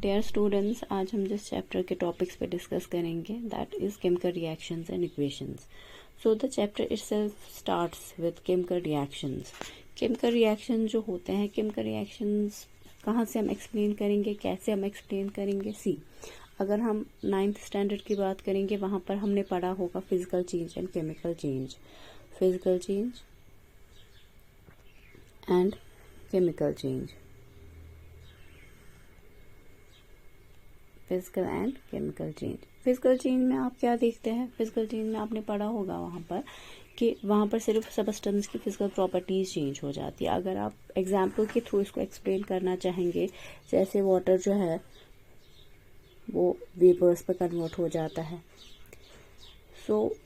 Dear students, आज हम जिस चैप्टर के टॉपिक्स पे डिस्कस करेंगे that is chemical reactions and equations. So the chapter itself starts with chemical reactions. Chemical reaction जो होते हैं, केमिकल रिएक्शंस कहाँ से हम एक्सप्लेन करेंगे, कैसे हम एक्सप्लेन करेंगे. सी, अगर हम 9th स्टैंडर्ड की बात करेंगे, वहाँ पर हमने पढ़ा होगा physical change and chemical change. Physical change and chemical change. Physical and chemical change. Physical change में आप क्या देखते हैं? फिजिकल चेंज में आपने पढ़ा होगा वहाँ पर कि वहाँ पर सिर्फ सबस्टेंस की फिजिकल प्रॉपर्टीज चेंज हो जाती है. अगर आप एग्जाम्पल के थ्रू इसको एक्सप्लेन करना चाहेंगे, जैसे वाटर जो है वो वेपर्स पर कन्वर्ट हो जाता है.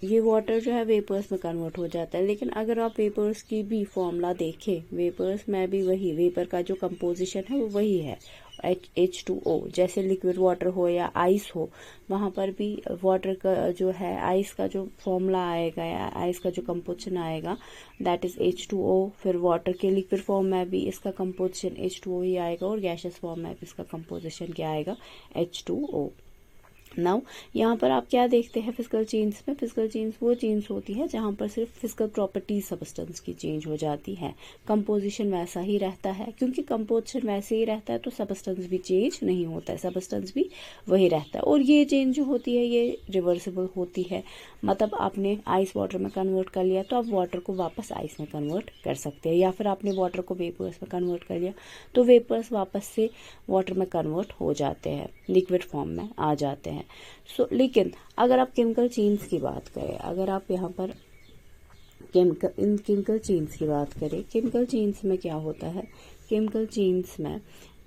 ये वाटर जो है वेपर्स में कन्वर्ट हो जाता है. लेकिन अगर आप वेपर्स की भी फॉर्मूला देखें, वेपर्स में भी वही वेपर का जो कंपोजिशन है वो वही है, H2O. जैसे लिक्विड वाटर हो या आइस हो, वहाँ पर भी वाटर का जो है, आइस का जो फॉर्मूला आएगा या आइस का जो कंपोजिशन आएगा दैट इज H2O. फिर वाटर के लिक्विड फॉर्म में भी इसका कंपोजिशन H2O ही आएगा और गैसियस फॉर्म में भी इसका कंपोजिशन क्या आएगा, H2O. नाउ यहाँ पर आप क्या देखते हैं फिजिकल चेंज में? फिजिकल चेंज वो चेंज होती है जहाँ पर सिर्फ फिजिकल प्रॉपर्टीज सबस्टेंस की चेंज हो जाती है, कंपोजिशन वैसा ही रहता है. क्योंकि कंपोजिशन वैसे ही रहता है तो सबस्टेंस भी चेंज नहीं होता है, सबस्टेंस भी वही रहता है. और ये चेंज जो होती है ये रिवर्सिबल होती है. मतलब आपने आइस वाटर में कन्वर्ट कर लिया तो आप वाटर को वापस आइस में कन्वर्ट कर सकते हैं, या फिर आपने वाटर को वेपर्स में कन्वर्ट कर लिया तो वेपर्स वापस से वाटर में कन्वर्ट हो जाते हैं, लिक्विड फॉर्म में आ जाते हैं. लेकिन अगर आप केमिकल चेंज की बात करें, अगर आप यहाँ पर केमिकल चेंज की बात करें, केमिकल चेंज में क्या होता है? केमिकल चेंज में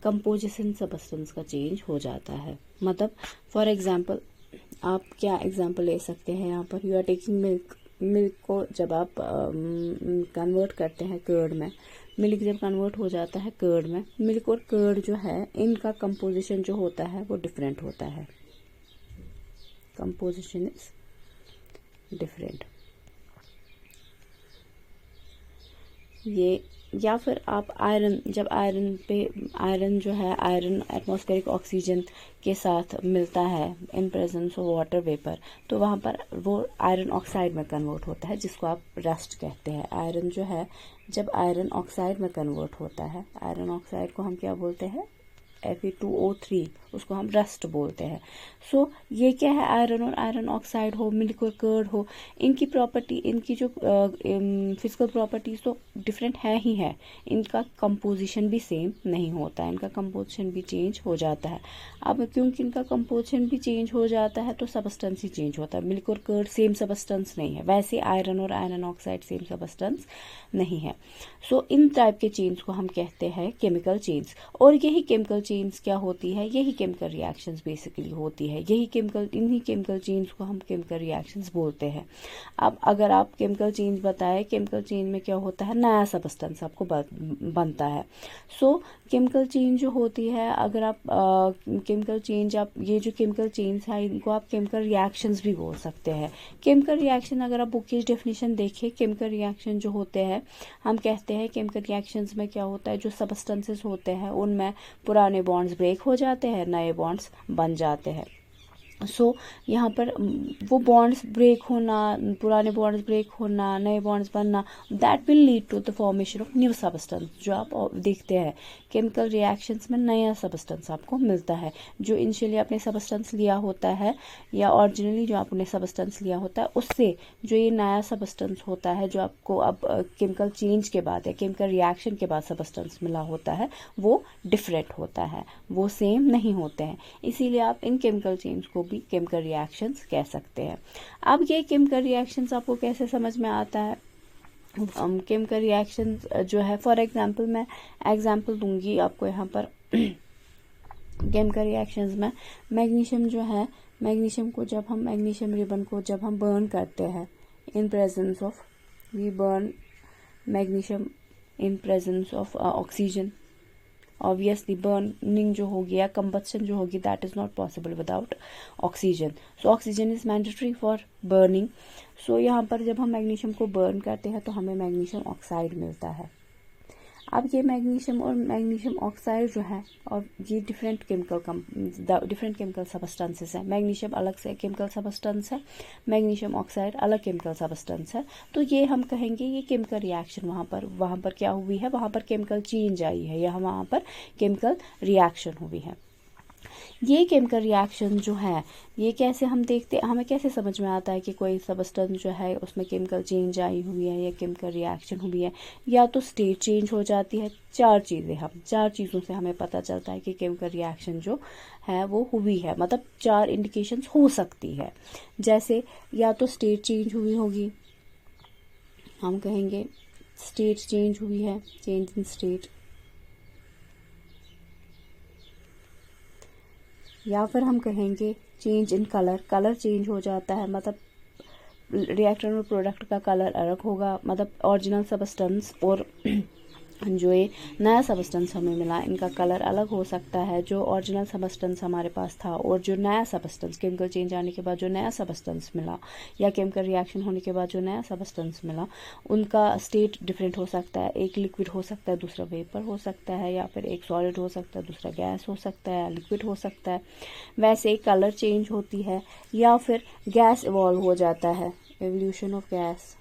कंपोजिशन सबस्टेंस का चेंज हो जाता है. मतलब फॉर एग्जांपल आप क्या एग्जांपल ले सकते हैं यहाँ पर? यू आर टेकिंग मिल्क को जब आप कन्वर्ट करते हैं कर्ड में, मिल्क जब कन्वर्ट हो जाता है कर्ड में, मिल्क और कर्ड जो है इनका कंपोजिशन जो होता है वो डिफरेंट होता है. Composition is different. ये या फिर आप जब आयरन जो है, आयरन एटमॉस्फेरिक ऑक्सीजन के साथ मिलता है इन प्रेजेंस ऑफ वाटर वेपर, तो वहाँ पर वो आयरन ऑक्साइड में कन्वर्ट होता है, जिसको आप रस्ट कहते हैं. आयरन जो है जब आयरन ऑक्साइड में कन्वर्ट होता है, आयरन ऑक्साइड को हम क्या बोलते हैं? Fe2O3, उसको हम रस्ट बोलते हैं. ये क्या है? आयरन और आयरन ऑक्साइड हो, मिल्क और कर्ड हो, इनकी प्रॉपर्टी, इनकी जो फिजिकल प्रॉपर्टीज तो डिफरेंट है ही है, इनका कंपोजिशन भी सेम नहीं होता है, इनका कंपोजिशन भी चेंज हो जाता है. अब क्योंकि इनका कंपोजिशन भी चेंज हो जाता है तो सबस्टेंस ही चेंज होता है. मिल्क और कर्ड सेम सबस्टेंस नहीं है, वैसे आयरन और आयरन ऑक्साइड सेम सबस्टेंस नहीं है. इन टाइप के चेंज को हम कहते हैं केमिकल चेंज. और यही केमिकल चेंज क्या होती है? यही केमिकल रिएक्शंस बेसिकली होती है. इन्हीं केमिकल चेंज को हम केमिकल रिएक्शंस बोलते हैं. अब अगर आप केमिकल चेंज बताएं, केमिकल चेंज में क्या होता है? नया सबस्टेंस आपको बनता है. केमिकल चेंज जो होती है, अगर आप केमिकल चेंज, आप ये जो केमिकल चेंज है इनको आप केमिकल रिएक्शंस भी बोल सकते हैं. केमिकल रिएक्शन अगर आप बुक की डेफिनेशन देखें, केमिकल रिएक्शन जो होते हैं, हम कहते हैं केमिकल रिएक्शंस में क्या होता है, जो सबस्टेंसेस होते हैं उनमें पुराने बॉन्ड्स ब्रेक हो जाते हैं, नए बॉन्ड्स बन जाते हैं. यहाँ पर वो बॉन्ड्स ब्रेक होना, पुराने बॉन्ड्स ब्रेक होना, नए बॉन्ड्स बनना, that will lead to the formation of new substance. जो आप देखते हैं केमिकल रिएक्शंस में नया सबस्टेंस आपको मिलता है. जो इनिशियली आपने सबस्टेंस लिया होता है या ओरिजिनली जो आपने सबस्टेंस लिया होता है, उससे जो ये नया सबस्टेंस होता है जो आपको अब केमिकल चेंज के बाद या केमिकल रिएक्शन के बाद सबस्टेंस मिला होता है, वो डिफरेंट होता है, वो सेम नहीं होते हैं. इसीलिए आप इन केमिकल चेंज को भी केमिकल रिएक्शंस कह सकते हैं. अब ये केमिकल रिएक्शंस आपको कैसे समझ में आता है? केमिकल रिएक्शंस जो है, फॉर एग्जांपल मैं एग्जांपल दूंगी आपको यहाँ पर. केमिकल रिएक्शंस में मैग्नीशियम जो है, मैग्नीशियम को जब हम, मैग्नीशियम रिबन को जब हम बर्न करते हैं in presence of, we burn magnesium in presence of oxygen. Obviously burning जो होगी या कंबस्शन जो होगी that is not possible without oxygen. Oxygen is mandatory for burning. यहाँ पर जब हम मैग्नीशियम को बर्न करते हैं तो हमें मैग्नीशियम ऑक्साइड मिलता है. अब ये मैग्नीशियम और मैग्नीशियम ऑक्साइड जो है, और ये डिफरेंट केमिकल सबस्टेंसेस है। मैग्नीशियम अलग से केमिकल सबस्टेंस है, मैग्नीशियम ऑक्साइड अलग केमिकल सबस्टेंस है। तो ये हम कहेंगे ये केमिकल रिएक्शन वहाँ पर क्या हुई है, वहाँ पर केमिकल चेंज आई है या वहाँ पर केमिकल रिएक्शन हुई है। ये केमिकल रिएक्शन जो है ये कैसे हम देखते हैं, हमें कैसे समझ में आता है कि कोई सबस्टेंस जो है उसमें केमिकल चेंज आई हुई है या केमिकल रिएक्शन हुई है। या तो स्टेट चेंज हो जाती है, चार चीज़ों से हमें पता चलता है कि केमिकल रिएक्शन जो है वो हुई है, मतलब चार इंडिकेशंस हो सकती है। जैसे या तो स्टेट चेंज हुई होगी, हम कहेंगे स्टेट चेंज हुई है, चेंज इन स्टेट, या फिर हम कहेंगे चेंज इन कलर चेंज हो जाता है, मतलब रिएक्टेंट और प्रोडक्ट का कलर अलग होगा, मतलब ओरिजिनल सबस्टेंस और जो ये नया सबस्टेंस हमें मिला इनका कलर अलग हो सकता है। जो ओरिजिनल सबस्टेंस हमारे पास था और जो नया सबस्टेंस केमिकल चेंज आने के बाद जो नया सबस्टेंस मिला या केमिकल रिएक्शन होने के बाद जो नया सबस्टेंस मिला, उनका स्टेट डिफरेंट हो सकता है। एक लिक्विड हो सकता है, दूसरा वेपर हो सकता है, या फिर एक सॉलिड हो सकता है, दूसरा गैस हो सकता है, लिक्विड हो सकता है। वैसे कलर चेंज होती है, या फिर गैस इवॉल्व हो जाता है, एवोल्यूशन ऑफ गैस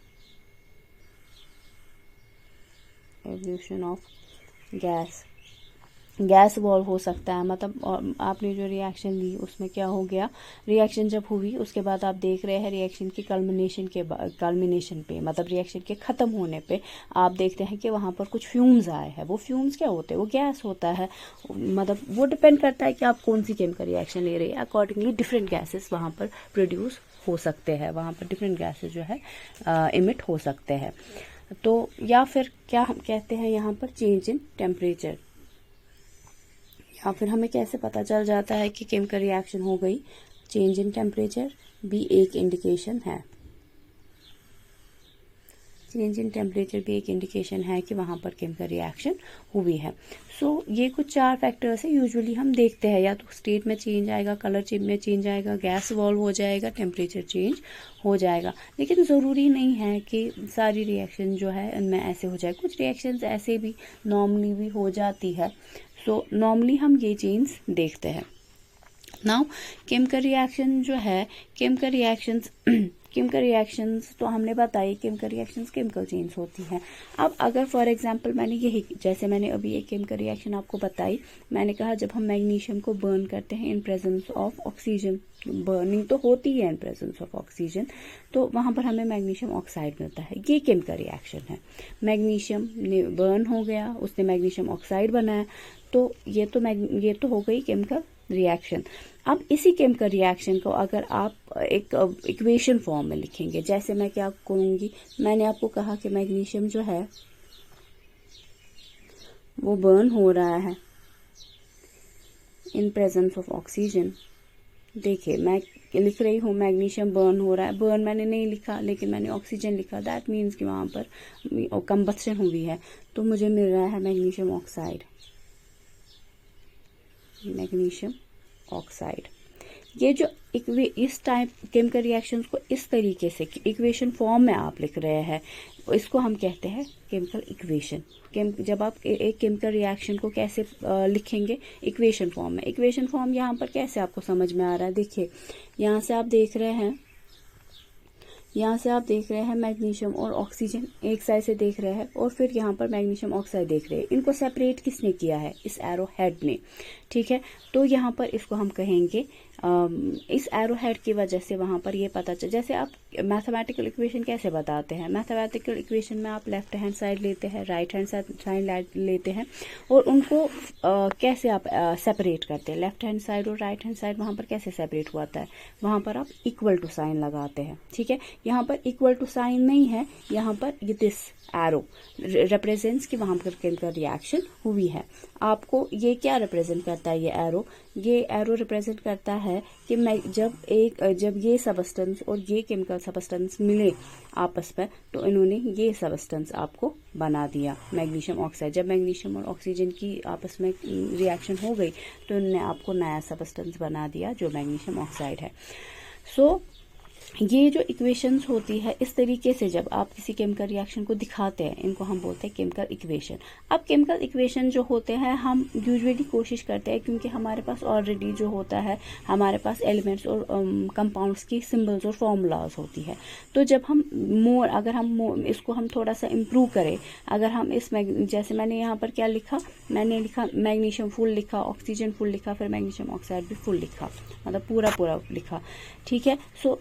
इवॉल्व हो सकता है। मतलब आपने जो रिएक्शन ली उसमें क्या हो गया, रिएक्शन जब हुई उसके बाद आप देख रहे हैं रिएक्शन की कल्मिनेशन पे, मतलब रिएक्शन के ख़त्म होने पे आप देखते हैं कि वहाँ पर कुछ फ्यूम्स आए हैं। वो फ्यूम्स क्या होते हैं, वो गैस होता है। मतलब वो डिपेंड करता है कि आप कौन सी केमिकल रिएक्शन ले रहे हैं, अकॉर्डिंगली डिफरेंट गैसेस वहाँ पर प्रोड्यूस हो सकते हैं, वहाँ पर डिफरेंट गैसेस जो है इमिट हो सकते हैं। तो या फिर क्या हम कहते हैं यहाँ पर चेंज इन टेम्परेचर, या फिर हमें कैसे पता चल जाता है कि केमिकल रिएक्शन हो गई, चेंज इन टेम्परेचर भी एक इंडिकेशन है। चेंज इन टेम्परेचर भी एक इंडिकेशन है कि वहाँ पर केमिकल रिएक्शन हुई है। सो ये कुछ चार फैक्टर्स है यूजुअली हम देखते हैं, या तो स्टेट में चेंज आएगा, कलर में चेंज आएगा, गैस इवॉल्व हो जाएगा, टेम्परेचर चेंज हो जाएगा। लेकिन ज़रूरी नहीं है कि सारी रिएक्शन जो है इनमें ऐसे हो जाए, कुछ रिएक्शंस ऐसे भी नॉर्मली भी हो जाती है। सो नॉर्मली हम ये चेंज देखते हैं। नाउ केमिकल रिएक्शन जो है, केमिकल रिएक्शंस तो हमने बताई, केमिकल रिएक्शंस केमिकल चेंज होती हैं। अब अगर फॉर एग्जांपल मैंने यही, जैसे मैंने अभी एक केमिकल रिएक्शन आपको बताई, मैंने कहा जब हम मैग्नीशियम को बर्न करते हैं in presence of oxygen, burning तो होती है इन प्रेजेंस ऑफ ऑक्सीजन, तो वहां पर हमें मैग्नीशियम ऑक्साइड मिलता है। ये केमिकल रिएक्शन है, मैग्नीशियम ने बर्न हो गया, उसने मैग्नीशियम ऑक्साइड बनाया, तो ये तो हो गई केमिकल रिएक्शन। अब इसी केमिकल रिएक्शन को अगर आप एक इक्वेशन फॉर्म में लिखेंगे, जैसे मैं क्या करूंगी, मैंने आपको कहा कि मैग्नीशियम जो है वो बर्न हो रहा है इन प्रेजेंस ऑफ ऑक्सीजन। देखिए मैं लिख रही हूँ मैग्नीशियम बर्न हो रहा है, बर्न मैंने नहीं लिखा लेकिन मैंने ऑक्सीजन लिखा, दैट मीन्स कि वहाँ पर कंबस्शन हुई है, तो मुझे मिल रहा है मैग्नीशियम ऑक्साइड। ये जो इस टाइप केमिकल रिएक्शंस को इस तरीके से इक्वेशन फॉर्म में आप लिख रहे हैं, इसको हम कहते हैं केमिकल इक्वेशन। जब आप एक केमिकल रिएक्शन को कैसे लिखेंगे, इक्वेशन फॉर्म में। इक्वेशन फॉर्म यहाँ पर कैसे आपको समझ में आ रहा है, देखिए यहाँ से आप देख रहे हैं मैग्नीशियम और ऑक्सीजन एक साइड से देख रहे हैं, और फिर यहाँ पर मैग्नीशियम ऑक्साइड देख रहे हैं। इनको सेपरेट किसने किया है, इस एरो हेड ने, ठीक है। तो यहाँ पर इसको हम कहेंगे इस एरो हेड की वजह से वहाँ पर ये पता चल, जैसे आप मैथमेटिकल इक्वेशन कैसे बताते हैं, मैथमेटिकल इक्वेशन में आप लेफ्ट हैंड साइड लेते हैं, राइट हैंड साइड लेते हैं, और उनको कैसे आप सेपरेट करते हैं, लेफ्ट हैंड साइड और राइट हैंड साइड वहाँ पर कैसे सेपरेट होता है, वहाँ पर आप इक्वल टू साइन लगाते हैं, ठीक है। यहाँ पर इक्वल टू साइन नहीं है, यहाँ पर ये दिस एरो रिप्रेजेंट्स कि वहाँ पर केमिकल रिएक्शन हुई है। आपको ये क्या रिप्रेजेंट करता है, ये एरो रिप्रेजेंट करता है कि जब ये सबस्टेंस और ये केमिकल सबस्टेंस मिले आपस में, तो इन्होंने ये सबस्टेंस आपको बना दिया मैग्नीशियम ऑक्साइड। जब मैग्नीशियम और ऑक्सीजन की आपस में रिएक्शन हो गई तो इन्होंने आपको नया सबस्टेंस बना दिया जो मैग्नीशियम ऑक्साइड है। सो ये जो इक्वेशंस होती है, इस तरीके से जब आप किसी केमिकल रिएक्शन को दिखाते हैं, इनको हम बोलते हैं केमिकल इक्वेशन। अब केमिकल इक्वेशन जो होते हैं, हम यूजुअली कोशिश करते हैं, क्योंकि हमारे पास ऑलरेडी जो होता है, हमारे पास एलिमेंट्स और कंपाउंड्स की सिंबल्स और फॉर्मूलाज होती है। तो जब हम अगर हम इसको हम थोड़ा सा इम्प्रूव करें, अगर हम जैसे मैंने यहाँ पर क्या लिखा, मैंने लिखा मैग्नीशियम फुल लिखा, ऑक्सीजन फुल लिखा, फिर मैग्नीशियम ऑक्साइड भी फुल लिखा, मतलब पूरा लिखा, ठीक है। सो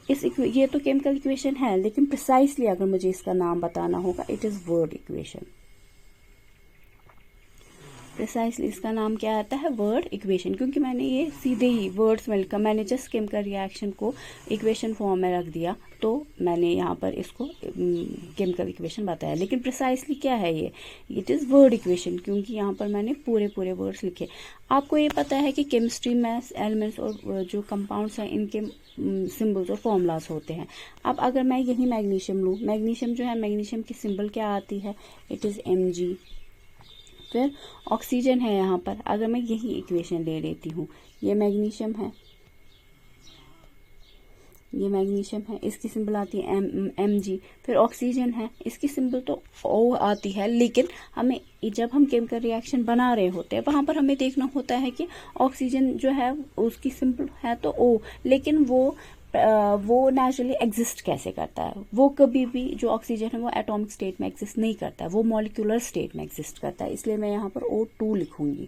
ये तो केमिकल इक्वेशन है, लेकिन प्रिसाइसली अगर मुझे इसका नाम बताना होगा, it is word equation. Precisely इसका नाम क्या आता है, वर्ड इक्वेशन, क्योंकि मैंने ये सीधे ही वर्ड्स में लिखा, मैंने जस्ट केमिकल रिएक्शन को इक्वेशन फॉर्म में रख दिया, तो मैंने यहाँ पर इसको केमिकल इक्वेशन बताया। लेकिन प्रिसाइसली क्या है ये, इट इज़ वर्ड इक्वेशन, क्योंकि यहाँ पर मैंने पूरे वर्ड्स लिखे। आपको ये पता है कि केमिस्ट्री में एलिमेंट्स और जो कंपाउंड्स हैं, इनके सिंबल्स और फॉर्मूलाज होते हैं। अब अगर मैं यही मैग्नीशियम लूँ, मैग्नीशियम जो है, मैग्नीशियम की सिंबल क्या आती है, इट इज़ Mg। फिर ऑक्सीजन है यहाँ पर, अगर मैं यही इक्वेशन ले लेती हूँ, ये मैग्नीशियम है, ये मैग्नीशियम है, इसकी सिंबल आती है Mg। फिर ऑक्सीजन है, इसकी सिंबल तो O आती है, लेकिन हमें जब हम केमिकल रिएक्शन बना रहे होते हैं, वहाँ पर हमें देखना होता है कि ऑक्सीजन जो है उसकी सिंबल है तो O, लेकिन वो नेचुरली एग्जिस्ट कैसे करता है। वो कभी भी, जो ऑक्सीजन है, वो एटॉमिक स्टेट में एग्जिस्ट नहीं करता है, वो मॉलिक्यूलर स्टेट में एग्जिस्ट करता है। इसलिए मैं यहाँ पर O2 लिखूंगी,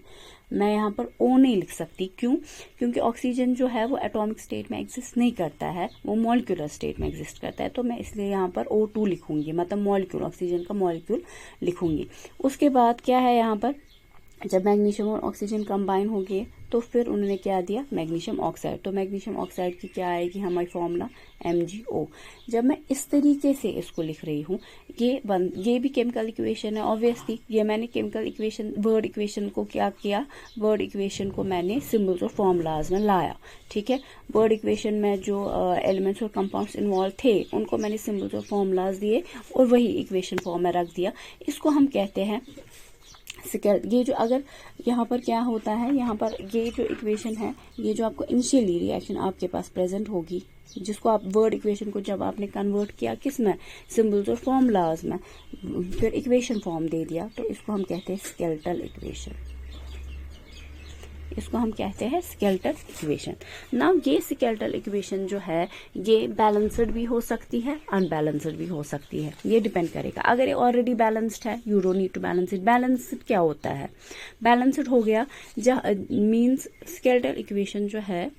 मैं यहाँ पर O नहीं लिख सकती। क्यों? क्योंकि ऑक्सीजन जो है वो एटॉमिक स्टेट में एग्जिस्ट नहीं करता है, वो मॉलिक्यूलर स्टेट में एग्जिस्ट करता है। तो मैं इसलिए यहाँ पर O2 लिखूंगी, मतलब मॉलिक्यूल, ऑक्सीजन का मॉलिक्यूल लिखूंगी। उसके बाद क्या है, यहाँ पर जब मैग्नीशियम और ऑक्सीजन कंबाइन हो गए, तो फिर उन्होंने क्या दिया, मैग्नीशियम ऑक्साइड। तो मैग्नीशियम ऑक्साइड की क्या आएगी हमारी फॉर्मूला, MgO। जब मैं इस तरीके से इसको लिख रही हूँ, ये भी केमिकल इक्वेशन है ऑब्वियसली। ये मैंने केमिकल इक्वेशन, वर्ड इक्वेशन को क्या किया, वर्ड इक्वेशन को मैंने सिंबल्स और फॉर्मूलाज में लाया, ठीक है। वर्ड इक्वेशन में जो एलिमेंट्स और कंपाउंड्स इन्वॉल्व थे, उनको मैंने सिंबल्स और फॉर्मूलाज दिए और वही इक्वेशन फॉर्म में रख दिया। इसको हम कहते हैं ये जो, अगर यहाँ पर क्या होता है, यहाँ पर ये जो इक्वेशन है, ये जो आपको इनिशियली रिएक्शन आपके पास प्रेजेंट होगी, जिसको आप वर्ड इक्वेशन को जब आपने कन्वर्ट किया किस में, सिंबल्स और फॉर्मूलाज में, फिर इक्वेशन फॉर्म दे दिया, तो इसको हम कहते हैं स्केलेटल इक्वेशन। इसको हम कहते हैं स्केलेटल इक्वेशन। नाउ ये स्केलेटल इक्वेशन जो है, ये बैलेंस्ड भी हो सकती है, अनबैलेंस्ड भी हो सकती है, ये डिपेंड करेगा। अगर ये ऑलरेडी बैलेंस्ड है, you don't need to balance it. Balanced क्या होता है, बैलेंस्ड हो गया मीन्स स्केलेटल इक्वेशन जो है,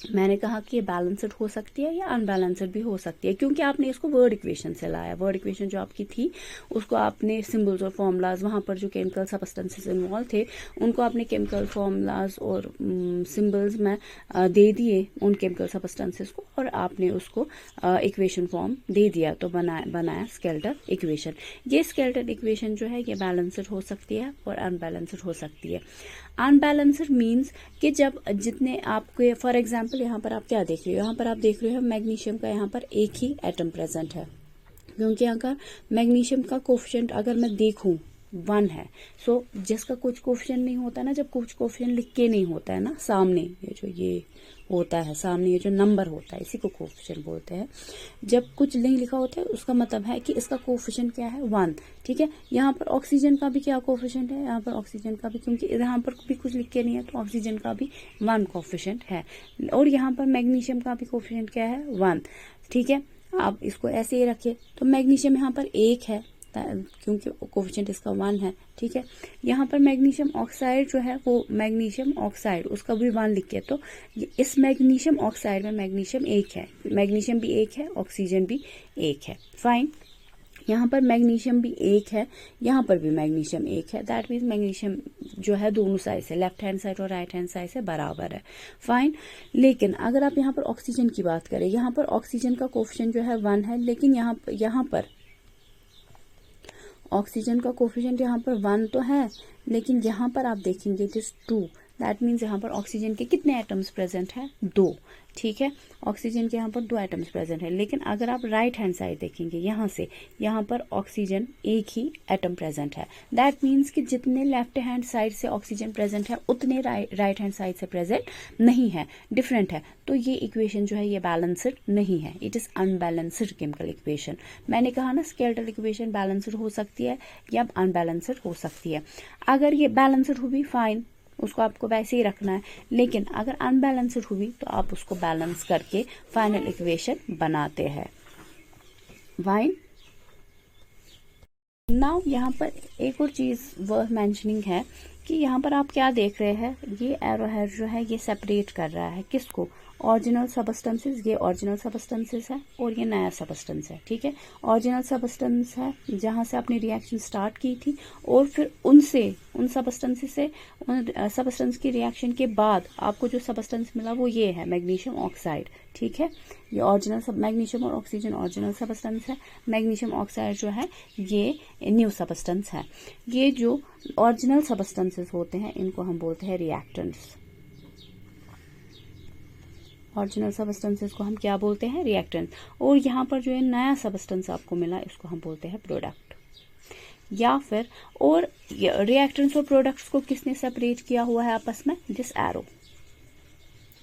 मैंने कहा कि ये बैलेंस्ड हो सकती है या अनबैलेंस्ड भी हो सकती है, क्योंकि आपने इसको वर्ड इक्वेशन से लाया। वर्ड इक्वेशन जो आपकी थी, उसको आपने सिंबल्स और फॉर्मूलाज, वहाँ पर जो केमिकल सब्सटेंसेस इन्वॉल्व थे, उनको आपने केमिकल फॉर्मूलाज और सिंबल्स में दे दिए उन केमिकल सब्सटेंसेस को, और आपने उसको इक्वेशन फॉर्म दे दिया, तो बनाया स्केलेटल इक्वेशन। ये स्केलेटल इक्वेशन जो है, ये बैलेंस्ड हो सकती है और अनबैलेंस्ड हो सकती है। अनबैलेंस्ड मीन्स कि जब जितने आपके, फॉर एग्जांपल यहाँ पर आप क्या देख रहे हो, यहाँ पर आप देख रहे हो मैग्नीशियम का यहाँ पर एक ही एटम प्रेजेंट है, क्योंकि अगर मैग्नीशियम का कोफिशिएंट अगर मैं देखूं 1 है, सो जिसका कुछ कोफिशिएंट नहीं होता ना, जब कुछ कोफिशिएंट लिख के नहीं होता है ना सामने, ये होता है सामने, ये जो नंबर होता है, इसी को कोफिशिएंट बोलते हैं। जब कुछ नहीं लिखा होता है, उसका मतलब है कि इसका कोफिशिएंट क्या है, 1, ठीक है। यहाँ पर ऑक्सीजन का भी क्या कोफिशिएंट है, यहाँ पर ऑक्सीजन का भी, क्योंकि यहाँ पर भी कुछ लिख के नहीं है, तो ऑक्सीजन का भी 1 कोफिशिएंट है। और यहाँ पर मैग्नीशियम का भी कोफिशिएंट क्या है, 1, ठीक है। आप इसको ऐसे ही रखिए, तो मैग्नीशियम यहाँ पर 1 है, क्योंकि कोफिशिएंट इसका 1 है, ठीक है। यहाँ पर मैग्नीशियम ऑक्साइड जो है, वो मैग्नीशियम ऑक्साइड, उसका भी 1 लिखिए, तो इस मैग्नीशियम ऑक्साइड में मैग्नीशियम 1 है, मैग्नीशियम भी 1 है, ऑक्सीजन भी 1 है, फाइन। यहाँ पर मैग्नीशियम भी 1 है, यहाँ पर भी मैग्नीशियम 1 है, दैट मीन्स मैग्नीशियम जो है दोनों साइड से, लेफ्ट हैंड साइड और राइट हैंड साइड से बराबर है, फाइन। लेकिन अगर आप यहाँ पर ऑक्सीजन की बात करें, यहाँ पर ऑक्सीजन का कोफिशिएंट जो है 1 है, लेकिन यहाँ पर ऑक्सीजन का कोफिशिएंट यहाँ पर 1 तो है, लेकिन यहाँ पर आप देखेंगे इट इज 2, दैट मीन्स यहाँ पर ऑक्सीजन के कितने एटम्स प्रेजेंट है? 2, ठीक है। ऑक्सीजन के यहाँ पर 2 एटम्स प्रेजेंट है। लेकिन अगर आप राइट हैंड साइड देखेंगे यहाँ से, यहाँ पर ऑक्सीजन एक ही एटम प्रेजेंट है। दैट मीन्स कि जितने लेफ्ट हैंड साइड से ऑक्सीजन प्रेजेंट है उतने राइट हैंड साइड से प्रेजेंट नहीं है, डिफरेंट है। तो ये इक्वेशन जो है ये बैलेंस्ड नहीं है, it is unbalanced chemical equation. मैंने कहा ना स्केलेटल इक्वेशन बैलेंस्ड हो सकती है या अनबैलेंस्ड हो सकती है। अगर ये बैलेंस्ड हुई फाइन, उसको आपको वैसे ही रखना है। लेकिन अगर अनबैलेंस्ड हुई तो आप उसको बैलेंस करके फाइनल इक्वेशन बनाते हैं। फाइन। नाउ यहाँ पर एक और चीज वर्थ मेंशनिंग है कि यहाँ पर आप क्या देख रहे हैं, ये एरो हेड जो है ये सेपरेट कर रहा है किसको? Original substances. ये ओरिजिनल सबस्टेंसेस है और ये नया सबस्टेंस है, ठीक है। ओरिजिनल सबस्टेंस है जहां से आपने रिएक्शन स्टार्ट की थी, और फिर उन सबस्टेंसेस से उन सबस्टेंस की रिएक्शन के बाद आपको जो सबस्टेंस मिला वो ये है मैग्नीशियम ऑक्साइड, ठीक है। ये ओरिजिनल सब मैग्नीशियम और ऑक्सीजन ओरिजिनल सबस्टेंस है। मैग्नीशियम ऑक्साइड जो है ये न्यू सबस्टेंस है। ये जो ओरिजिनल सबस्टेंसेस होते हैं इनको हम बोलते हैं रिएक्टेंट्स। ओरिजिनल सबस्टेंसेस को हम क्या बोलते हैं? रिएक्टेंट। और यहाँ पर जो है नया सबस्टेंस आपको मिला इसको हम बोलते हैं प्रोडक्ट। या फिर और रिएक्टेंट्स और प्रोडक्ट्स को किसने सेपरेट किया हुआ है आपस में? This arrow.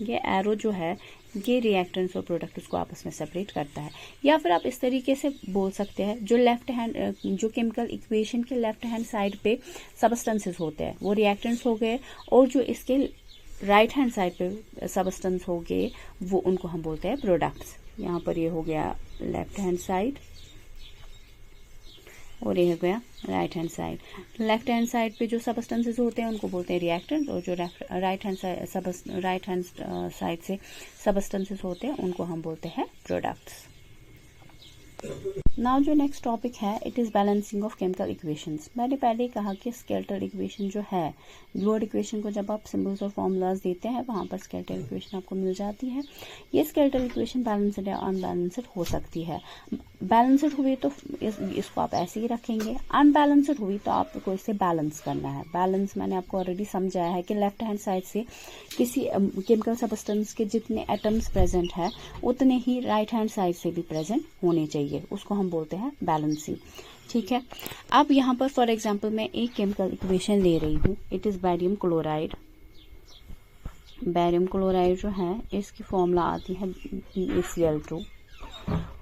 ये एरो जो है ये रिएक्टेंट्स और प्रोडक्ट्स को आपस में सेपरेट करता है। या फिर आप इस तरीके से बोल सकते हैं जो लेफ्ट हैंड जो केमिकल इक्वेशन के लेफ्ट हैंड साइड पे सबस्टेंसेस होते हैं वो रिएक्टेंट्स हो गए, और जो इसके राइट हैंड साइड पे सबस्टेंस हो गए वो उनको हम बोलते हैं प्रोडक्ट्स। यहाँ पर ये हो गया लेफ्ट हैंड साइड और ये हो गया right hand side. Left hand side पे जो सबस्टेंसेस होते हैं उनको बोलते हैं रिएक्टेंट, और जो राइट हैंड साइड से सबस्टेंसेस होते हैं उनको हम बोलते हैं प्रोडक्ट्स। नाउ जो नेक्स्ट टॉपिक है it is balancing of chemical equations. मैंने पहले ही कहा कि स्केलेटल इक्वेशन जो है, ब्लूअर्ड इक्वेशन को जब आप सिंबल्स और फॉर्मूलाज देते हैं वहां पर स्केलेटल इक्वेशन आपको मिल जाती है। ये स्केलेटल इक्वेशन बैलेंस्ड या अनबैलेंस्ड हो सकती है। बैलेंस्ड हुई तो इसको आप ऐसे ही रखेंगे, अनबैलेंस्ड हुई तो आपको इसे बैलेंस करना है। बैलेंस मैंने आपको ऑलरेडी समझाया है कि लेफ्ट हैंड साइड से किसी केमिकल सबस्टेंस के जितने एटम्स प्रेजेंट है उतने ही राइट हैंड साइड से भी प्रेजेंट होने चाहिए, उसको हम बोलते हैं बैलेंसिंग, ठीक है। अब यहाँ पर फॉर एग्जांपल मैं एक केमिकल इक्वेशन ले रही हूँ, it is barium chloride. Barium chloride जो है इसकी फॉर्मूला आती है BaCl2,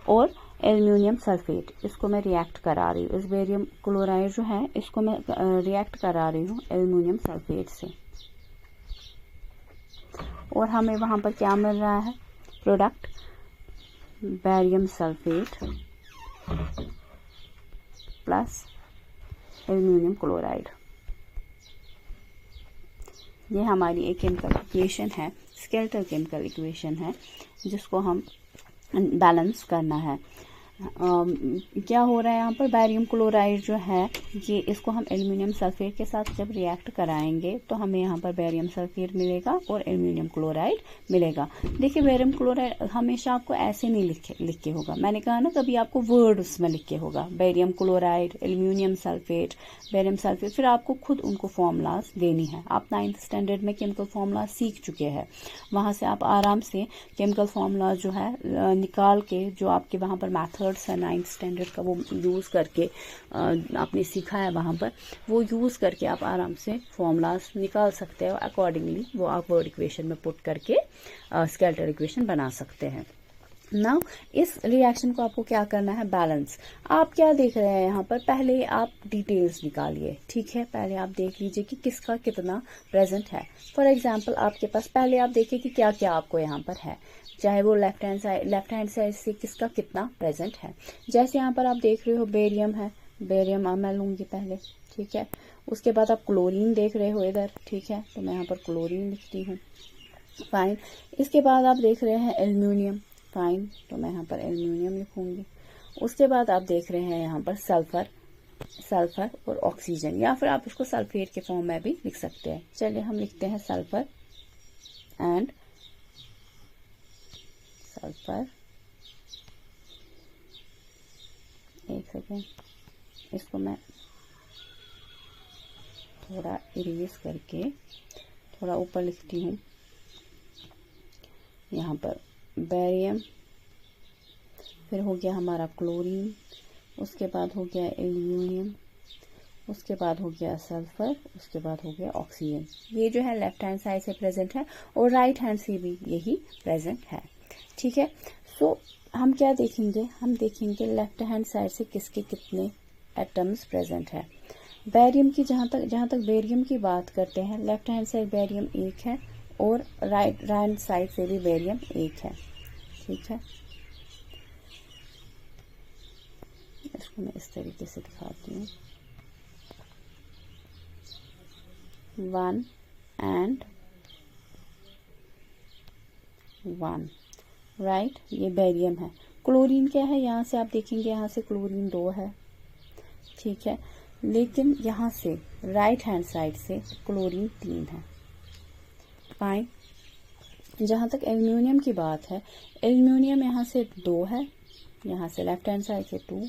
और एल्यूमिनियम सल्फेट, इसको मैं रिएक्ट करा रही हूँ। इस बैरियम क्लोराइड जो है इसको मैं रिएक्ट करा रही हूँ एल्यूमिनियम सल्फेट से, और हमें वहां पर क्या मिल रहा है? Product barium sulphate plus aluminium chloride. ये हमारी एक केमिकल इक्वेशन है, स्केलेटल केमिकल इक्वेशन है जिसको हम बैलेंस करना है। क्या हो रहा है यहाँ पर? बैरियम क्लोराइड जो है ये इसको हम एल्यूमिनियम सल्फेट के साथ जब रिएक्ट कराएंगे तो हमें यहाँ पर बैरियम सल्फेट मिलेगा और एल्यूमिनियम क्लोराइड मिलेगा। देखिए बैरियम क्लोराइड हमेशा आपको ऐसे नहीं लिख के होगा, मैंने कहा ना कभी आपको वर्ड उसमें लिख के होगा, barium chloride, aluminium sulphate, barium sulphate, फिर आपको खुद उनको फॉर्मूलाज देनी है। आप 9th स्टैंडर्ड में केमिकल फॉर्मूला सीख चुके हैं, वहां से आप आराम से केमिकल फॉर्मूला जो है निकाल के, जो आपके वहां पर मैथड्स है 9th स्टैंडर्ड का वो यूज करके आपने सीखा है वहां पर, वो यूज करके आप आराम से फॉर्मूलाज निकाल सकते हो। अकॉर्डिंगली वो आप वर्ड इक्वेशन में पुट करके स्केलेटल इक्वेशन बना सकते हैं। नाउ इस रिएक्शन को आपको क्या करना है? बैलेंस। आप क्या देख रहे हैं यहाँ पर? पहले आप डिटेल्स निकालिए, ठीक है। पहले आप देख लीजिए कि किसका कितना प्रेजेंट है। फॉर एग्जांपल आपके पास पहले आप देखिए कि क्या क्या आपको यहाँ पर है, चाहे वो लेफ्ट हैंड साइड से किसका कितना प्रेजेंट है। जैसे यहाँ पर आप देख रहे हो बेरियम है, बेरियम मैं लूंगी पहले, ठीक है। उसके बाद आप क्लोरीन देख रहे हो इधर, ठीक है, तो मैं यहाँ पर क्लोरीन लिखती हूँ, फाइन। इसके बाद आप देख रहे हैं एल्यूमिनियम, फाइन, तो मैं यहाँ पर एल्यूमिनियम लिखूंगी। उसके बाद आप देख रहे हैं यहाँ पर सल्फर और ऑक्सीजन, या फिर आप इसको सल्फेट के फॉर्म में भी लिख सकते हैं। चलिए हम लिखते हैं सल्फर एंड सल्फर। एक सेकेंड, इसको मैं थोड़ा इरेज करके थोड़ा ऊपर लिखती हूँ, यहाँ पर बेरियम, फिर हो गया हमारा क्लोरीन, उसके बाद हो गया एल्यूमिनियम, उसके बाद हो गया सल्फर, उसके बाद हो गया ऑक्सीजन। ये जो है लेफ्ट हैंड साइड से प्रेजेंट है और राइट हैंड से भी यही प्रेजेंट है। ठीक है, सो हम क्या देखेंगे, हम देखेंगे लेफ्ट हैंड साइड से किसके कितने एटम्स प्रेजेंट है। बेरियम की जहां तक बेरियम की बात करते हैं, लेफ्ट हैंड साइड बेरियम 1 है और राइट हैंड साइड से भी बेरियम 1 है। ठीक है, इसको मैं इस तरीके से दिखाती हूँ, 1 and 1, राइट। ये बेरियम है। क्लोरीन क्या है, यहाँ से आप देखेंगे यहाँ से क्लोरीन 2 है। ठीक है, लेकिन यहाँ से राइट हैंड साइड से क्लोरीन 3 है। फाइन। जहाँ तक एल्यूमिनियम की बात है, एल्यूमिनियम यहाँ से 2 है, यहाँ से लेफ्ट हैंड साइड से 2,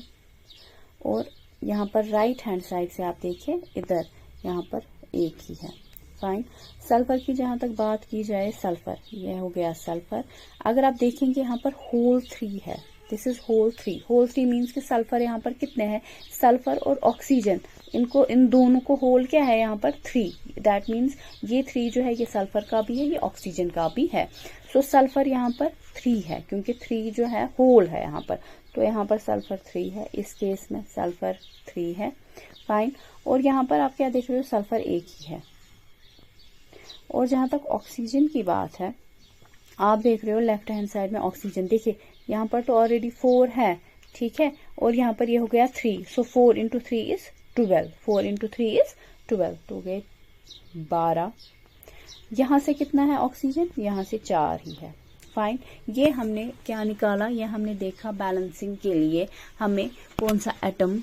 और यहाँ पर राइट हैंड साइड से आप देखिए इधर यहाँ पर 1 ही है। फाइन। सल्फर की जहां तक बात की जाए, सल्फर, यह हो गया सल्फर। अगर आप देखेंगे यहाँ पर होल 3 है, this is hole 3। Hole 3 means कि सल्फर यहाँ पर कितने हैं, सल्फर और ऑक्सीजन, इन दोनों को होल क्या है यहाँ पर 3। दैट मीन्स ये 3 जो है ये सल्फर का भी है, ये ऑक्सीजन का भी है। सो सल्फर यहाँ पर 3 है, क्योंकि 3 जो है होल है यहाँ पर, तो यहाँ पर सल्फर 3 है। इस केस में सल्फर 3 है। फाइन। और यहाँ पर आप क्या देख रहे हो, सल्फर 1 ही है। और जहां तक ऑक्सीजन की बात है, आप देख रहे हो लेफ्ट हैंड साइड में ऑक्सीजन, देखिए यहाँ पर तो ऑलरेडी 4 है। ठीक है, और यहाँ पर ये हो गया 3, सो 4 into 3 is 12, 4 into 3 is 12, तो गए 12। यहाँ से कितना है ऑक्सीजन, यहाँ से 4 ही है। फाइन। ये हमने क्या निकाला, ये हमने देखा बैलेंसिंग के लिए हमें कौन सा एटम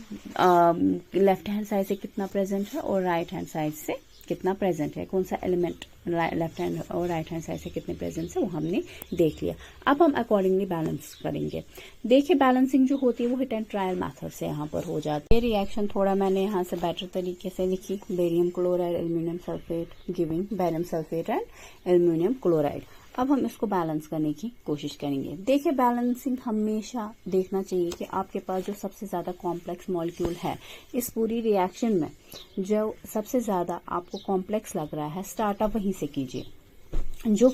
लेफ्ट हैंड साइड से कितना प्रेजेंट है और राइट हैंड साइड से कितना प्रेजेंट है, कौन सा एलिमेंट लेफ्ट हैंड और राइट हैंड साइड से कितने प्रेजेंट है वो हमने देख लिया। अब हम अकॉर्डिंगली बैलेंस करेंगे। देखिए बैलेंसिंग जो होती है वो हिट एंड ट्रायल मेथड से यहाँ पर हो जाती है। रिएक्शन थोड़ा मैंने यहाँ से बेटर तरीके से लिखी, barium chloride aluminium sulphate giving barium sulphate and aluminium chloride. अब हम इसको बैलेंस करने की कोशिश करेंगे। देखिए बैलेंसिंग हमेशा देखना चाहिए कि आपके पास जो सबसे ज्यादा कॉम्प्लेक्स मॉलिक्यूल है इस पूरी रिएक्शन में, जो सबसे ज्यादा आपको कॉम्प्लेक्स लग रहा है, स्टार्ट आप वहीं से कीजिए। जो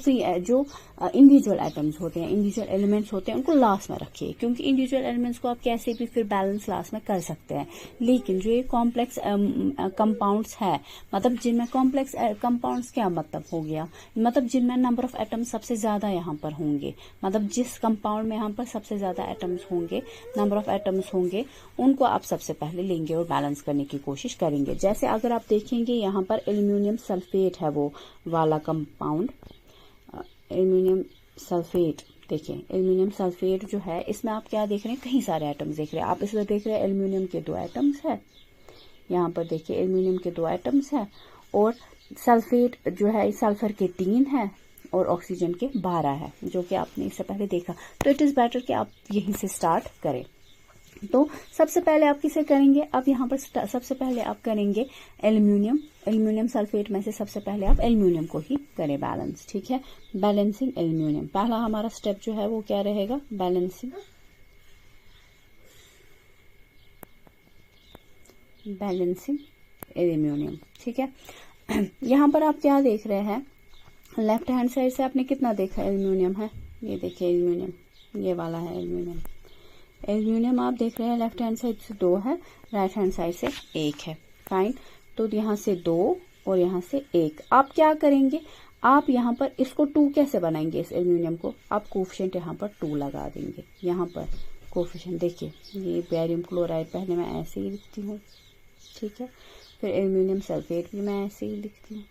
इंडिविजुअल एटम्स होते हैं, इंडिविजुअल एलिमेंट्स होते हैं, उनको लास्ट में रखिए, क्योंकि इंडिविजुअल एलिमेंट्स को आप कैसे भी फिर बैलेंस लास्ट में कर सकते हैं। लेकिन जो ये कॉम्प्लेक्स कंपाउंड्स है, मतलब जिनमें कॉम्प्लेक्स कंपाउंड्स क्या मतलब हो गया, मतलब जिनमें नंबर ऑफ एटम्स सबसे ज्यादा यहाँ पर होंगे, मतलब जिस कंपाउंड में यहाँ पर सबसे ज्यादा एटम्स होंगे, नंबर ऑफ एटम्स होंगे, उनको आप सबसे पहले लेंगे और बैलेंस करने की कोशिश करेंगे। जैसे अगर आप देखेंगे यहाँ पर एल्यूमिनियम सल्फेट है वो वाला कंपाउंड, एल्यूमिनियम सल्फेट, देखिए एल्यूमिनियम सल्फेट जो है इसमें आप क्या देख रहे हैं, कई सारे एटम्स देख रहे हैं आप। इसमें देख रहे हैं एल्यूमिनियम के 2 एटम्स है, यहाँ पर देखिए एल्यूमिनियम के 2 एटम्स है, और सल्फेट जो है सल्फर के 3 है और ऑक्सीजन के 12 है, जो कि आपने इससे पहले देखा। तो इट इज बेटर कि आप यहीं से स्टार्ट करें। तो सबसे पहले आप किसे करेंगे, अब यहाँ पर सबसे पहले आप करेंगे एल्यूमिनियम सल्फेट में से सबसे पहले आप एल्यूमिनियम को ही करें बैलेंस। ठीक है, बैलेंसिंग एल्यूमिनियम पहला हमारा स्टेप जो है वो क्या रहेगा, बैलेंसिंग एल्यूमिनियम। ठीक है, यहाँ पर आप क्या देख रहे हैं, लेफ्ट हैंड साइड से आपने कितना देखा, एल्यूमिनियम है, ये देखिए एल्यूमिनियम, ये वाला है एल्यूमिनियम। एल्यूमिनियम आप देख रहे हैं लेफ्ट हैंड साइड से 2 है, राइट हैंड साइड से 1 है। फाइन। तो यहाँ से 2 और यहाँ से 1। आप क्या करेंगे, आप यहाँ पर इसको 2 कैसे बनाएंगे, इस एल्यूमिनियम को आप कोफिशिएंट यहाँ पर 2 लगा देंगे। यहाँ पर कोफिशिएंट देखिए, ये बेरियम क्लोराइड पहले मैं ऐसे ही लिखती हूँ। ठीक है, फिर एल्यूमिनियम सल्फेट भी मैं ऐसे ही लिखती हूँ।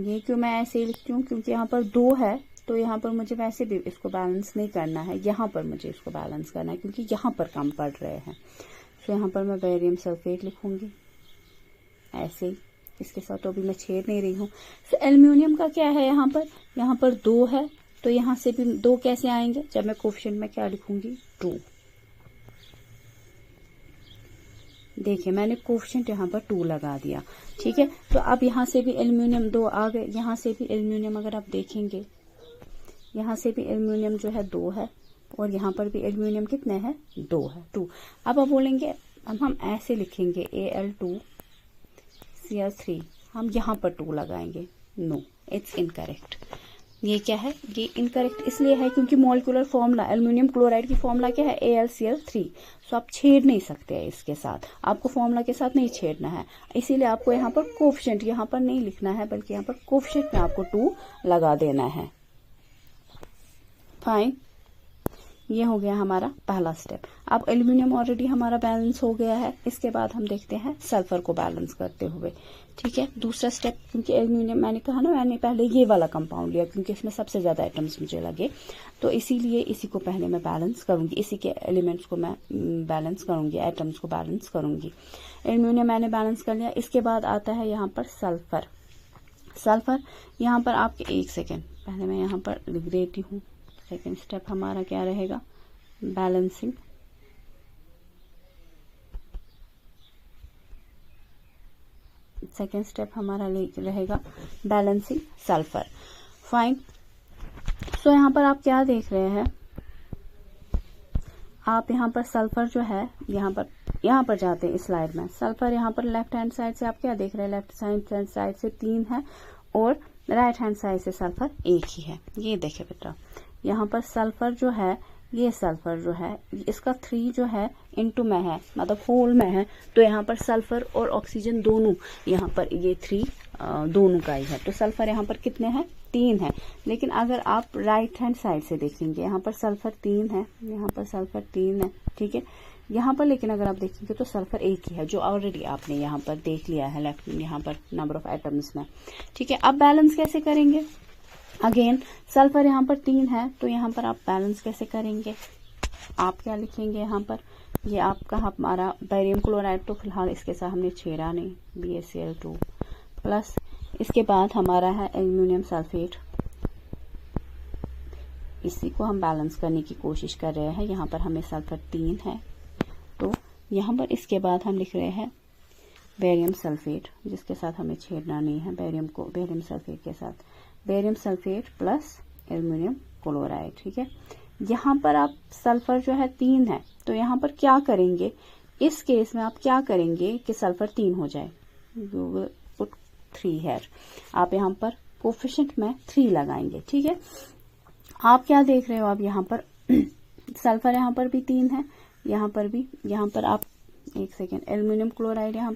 ये क्यों मैं ऐसे ही लिखती हूँ, क्योंकि यहाँ पर 2 है, तो यहाँ पर मुझे वैसे भी इसको बैलेंस नहीं करना है, यहाँ पर मुझे इसको बैलेंस करना है क्योंकि यहाँ पर कम पड़ रहे हैं। तो यहाँ पर मैं बेरियम सल्फेट लिखूंगी ऐसे ही, इसके साथ तो अभी मैं छेड़ नहीं रही हूँ। तो एल्यूमिनियम का क्या है, यहाँ पर 2 है, तो यहाँ से भी 2 कैसे आएंगे, जब मैं कोफिशिएंट में क्या लिखूंगी, 2। देखिए मैंने कोफिशिएंट यहाँ पर 2 लगा दिया, ठीक है। तो अब यहाँ से भी एल्यूमिनियम 2 आ गए, यहाँ से भी एल्यूमिनियम अगर आप देखेंगे यहाँ से भी एल्यूमिनियम जो है 2 है, और यहाँ पर भी एल्यूमिनियम कितने हैं 2 है 2। अब आप बोलेंगे, अब हम ऐसे लिखेंगे Al2Cl3, हम यहाँ पर 2 लगाएंगे। No, it's incorrect. ये क्या है, ये इनकरेक्ट इसलिए है क्योंकि मॉलिक्यूलर फॉर्मूला एल्यूमिनियम क्लोराइड की फॉर्मूला क्या है AlCl3। सो आप छेड़ नहीं सकते हैं इसके साथ, आपको फॉर्मूला के साथ नहीं छेड़ना है, इसीलिए आपको यहाँ पर कोफिशिएंट यहाँ पर नहीं लिखना है, बल्कि यहाँ पर कोफिशिएंट में आपको 2 लगा देना है। फाइन, ये हो गया हमारा पहला स्टेप। अब एल्यूमिनियम ऑलरेडी हमारा बैलेंस हो गया है, इसके बाद हम देखते हैं सल्फर को बैलेंस करते हुए, ठीक है। दूसरा स्टेप, क्योंकि एल्यूमिनियम मैंने कहा ना, मैंने पहले ये वाला कंपाउंड लिया क्योंकि इसमें सबसे ज्यादा आइटम्स मुझे लगे, तो इसीलिए इसी को पहले मैं बैलेंस करूंगी, इसी के एलिमेंट्स को मैं बैलेंस करूंगी, आइटम्स को बैलेंस करूंगी। एल्यूमिनियम मैंने बैलेंस कर लिया। इसके बाद आता है यहाँ पर सल्फर। सल्फर यहाँ पर आपके, एक सेकेंड पहले मैं यहाँ पर लिख देती हूँ। सेकेंड स्टेप हमारा क्या रहेगा, बैलेंसिंग। सेकेंड स्टेप हमारा रहेगा बैलेंसिंग सल्फर। फाइन। सो यहाँ पर आप क्या देख रहे हैं, आप यहाँ पर सल्फर जो है यहाँ पर जाते हैं इस स्लाइड में। सल्फर यहाँ पर लेफ्ट हैंड साइड से आप क्या देख रहे हैं, लेफ्ट हैंड साइड से 3 है और राइट हैंड साइड से सल्फर 1 ही है। ये देखे बेटा, यहाँ पर सल्फर जो है, ये सल्फर जो है इसका 3 जो है इनटू में है, मतलब होल में है, तो यहाँ पर सल्फर और ऑक्सीजन दोनों, यहाँ पर ये 3 दोनों का ही है, तो सल्फर यहाँ पर कितने हैं, 3 है। लेकिन अगर आप राइट हैंड साइड से देखेंगे, यहाँ पर सल्फर 3 है, यहाँ पर सल्फर 3 है, ठीक है। यहाँ पर लेकिन अगर आप देखेंगे तो सल्फर 1 ही है, जो ऑलरेडी आपने यहाँ पर देख लिया है लेफ्ट में, यहाँ पर नंबर ऑफ एटम्स में, ठीक है। अब बैलेंस कैसे करेंगे, अगेन सल्फर यहाँ पर 3 है, तो यहाँ पर आप बैलेंस कैसे करेंगे, आप क्या लिखेंगे यहाँ पर, ये आपका हमारा बेरियम क्लोराइड, तो फिलहाल इसके साथ हमने छेड़ा नहीं, BaCl2 प्लस, इसके बाद हमारा है एल्यूमिनियम सल्फेट, इसी को हम बैलेंस करने की कोशिश कर रहे हैं। यहाँ पर हमें सल्फर 3 है, तो यहाँ पर इसके बाद हम लिख रहे हैं बेरियम सल्फेट, जिसके साथ हमें छेड़ना नहीं है, बेरियम सल्फेट के साथ barium sulphate plus aluminium chloride, ठीक है। यहाँ पर आप सल्फर जो है 3 है, तो यहाँ पर क्या करेंगे, इस केस में आप क्या करेंगे कि सल्फर 3 हो जाए, यू विल पुट 3 हेयर, आप यहाँ पर कोफिशिएंट में 3 लगाएंगे, ठीक है। आप क्या देख रहे हो, आप यहाँ पर सल्फर यहाँ पर भी 3 है, यहाँ पर भी, यहाँ पर आप एक सेकेंड, एल्यूमिनियम क्लोराइड यहाँ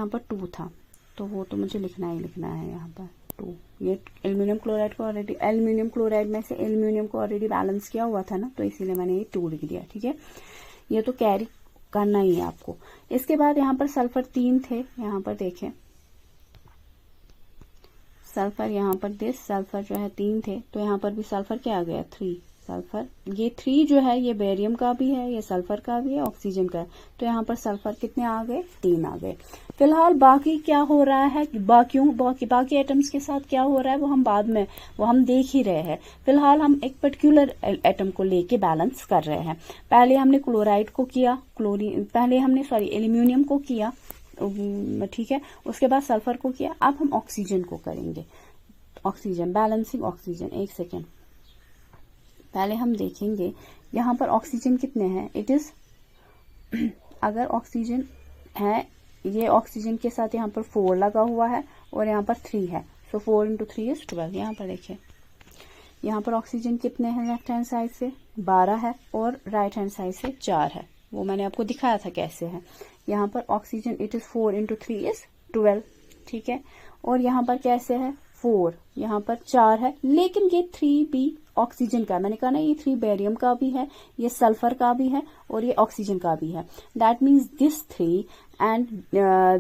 पर 2 था, तो वो तो मुझे लिखना ही लिखना है यहाँ पर 2। ये एल्यूमिनियम क्लोराइड को ऑलरेडी, एल्यूमिनियम क्लोराइड में से एल्यूमिनियम को ऑलरेडी बैलेंस किया हुआ था ना, तो इसीलिए मैंने ये 2 लिख दिया, ठीक है। ये तो कैरी करना ही है आपको। इसके बाद यहाँ पर सल्फर 3 थे, यहाँ पर देखें सल्फर, यहाँ पर सल्फर जो है 3 थे, तो यहाँ पर भी सल्फर क्या आ गया, 3 सल्फर। ये 3 जो है ये बेरियम का भी है, ये सल्फर का भी है, ऑक्सीजन का है, तो यहाँ पर सल्फर कितने आ गए, 3 आ गए। फिलहाल बाकी क्या हो रहा है, बाकी एटम्स के साथ क्या हो रहा है, वो हम बाद में, वो हम देख ही रहे हैं। फिलहाल हम एक पर्टिकुलर एटम को लेके बैलेंस कर रहे हैं। पहले हमने क्लोराइड को किया, एल्यूमिनियम को किया, ठीक है, उसके बाद सल्फर को किया, अब हम ऑक्सीजन को करेंगे। Oxygen, balancing oxygen. एक सेकेंड, पहले हम देखेंगे यहाँ पर ऑक्सीजन कितने हैं, इट इज, अगर ऑक्सीजन है, ये ऑक्सीजन के साथ यहाँ पर 4 लगा हुआ है और यहाँ पर 3 है, सो 4 × 3 = 12। यहाँ पर देखिए, यहाँ पर ऑक्सीजन कितने हैं, लेफ्ट हैंड साइड से 12 है और राइट हैंड साइड से 4 है, वो मैंने आपको दिखाया था कैसे है। यहाँ पर ऑक्सीजन इट इज 4 × 3 = 12, ठीक है। और यहाँ पर कैसे है, 4, यहाँ पर 4 है, लेकिन ये 3 भी ऑक्सीजन का है। मैंने कहा ना, ये 3 बेरियम का भी है, ये सल्फर का भी है और ये ऑक्सीजन का भी है। That means this 3 and